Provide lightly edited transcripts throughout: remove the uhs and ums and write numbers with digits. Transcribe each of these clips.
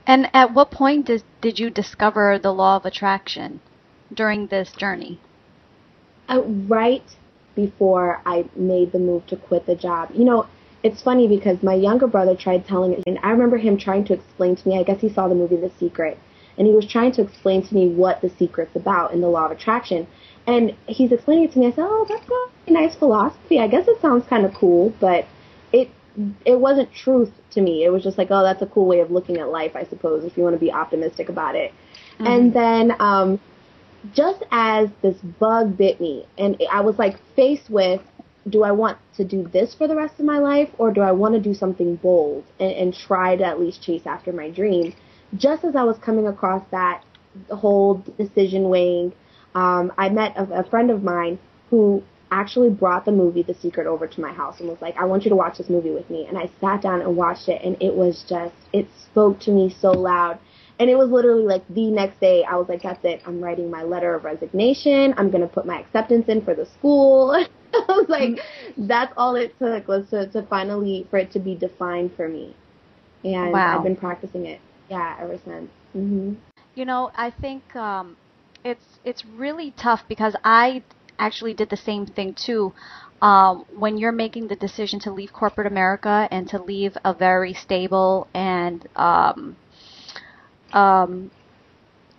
And at what point did you discover the law of attraction during this journey? Right before I made the move to quit the job. It's funny because my younger brother tried telling it, and I remember him trying to explain to me, I guess he saw the movie The Secret, and he was trying to explain to me what The Secret's about in the law of attraction. And he's explaining it to me. I said, oh, that's a nice philosophy. I guess it sounds kind of cool, but it it wasn't truth to me. It was just like, oh, that's a cool way of looking at life, I suppose, if you want to be optimistic about it. Mm-hmm. And then just as this bug bit me, and I was like faced with, do I want to do this for the rest of my life, or do I want to do something bold and try to at least chase after my dream? Just as I was coming across that whole decision weighing, I met a friend of mine who actually brought the movie The Secret over to my house and was like, I want you to watch this movie with me. And I sat down and watched it, and it was just, it spoke to me so loud. And it was literally like the next day, I was like, that's it. I'm writing my letter of resignation. I'm going to put my acceptance in for the school. I was like, that's all it took was to finally, for it to be defined for me. And I've Wow. been practicing it, yeah, ever since. Hmm. I think it's really tough because I actually did the same thing too. When you're making the decision to leave corporate America and to leave a very stable and um,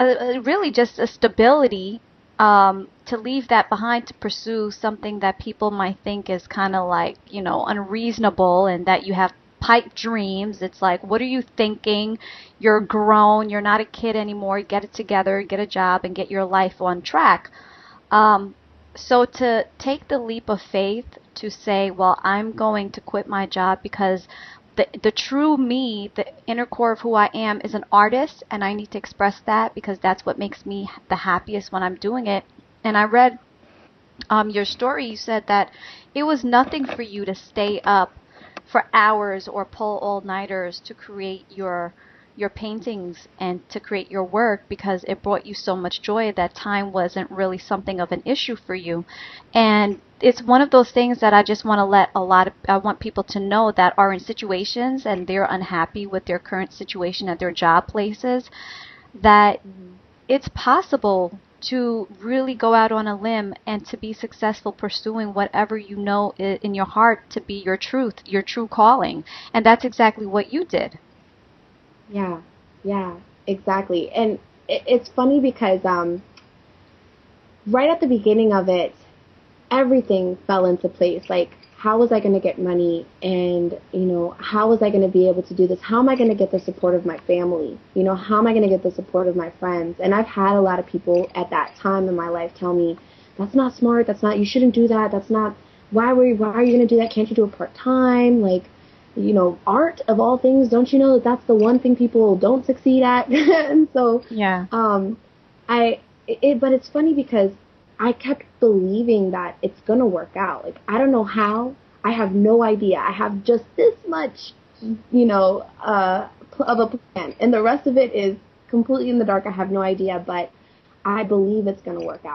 really just a stability, to leave that behind to pursue something that people might think is kind of like, unreasonable and that you have pipe dreams. It's like, what are you thinking? You're grown. You're not a kid anymore. Get it together, get a job, and get your life on track. Um, so to take the leap of faith to say, well, I'm going to quit my job because the true me, the inner core of who I am, is an artist, and I need to express that because that's what makes me the happiest when I'm doing it. And I read your story. You said that it was nothing for you to stay up for hours or pull all-nighters to create your paintings and to create your work because it brought you so much joy that time wasn't really something of an issue for you. And it's one of those things that I just want to I want people to know that are in situations and they're unhappy with their current situation at their job places, that Hmm. it's possible to really go out on a limb and to be successful pursuing whatever you know in your heart to be your truth, your true calling. And that's exactly what you did. Yeah, yeah, exactly. And it's funny because right at the beginning of it, everything fell into place. Like, how was I going to get money? And, how was I going to be able to do this? How am I going to get the support of my family? How am I going to get the support of my friends? And I've had a lot of people at that time in my life tell me, that's not smart. That's not, you shouldn't do that. That's not, why are you going to do that? Can't you do it part time? Like, art of all things, don't you know that that's the one thing people don't succeed at? And so, Yeah. um, but it's funny because I kept believing that it's gonna work out. Like, I don't know how. I have no idea. I have just this much, of a plan, and the rest of it is completely in the dark. I have no idea, but I believe it's gonna work out.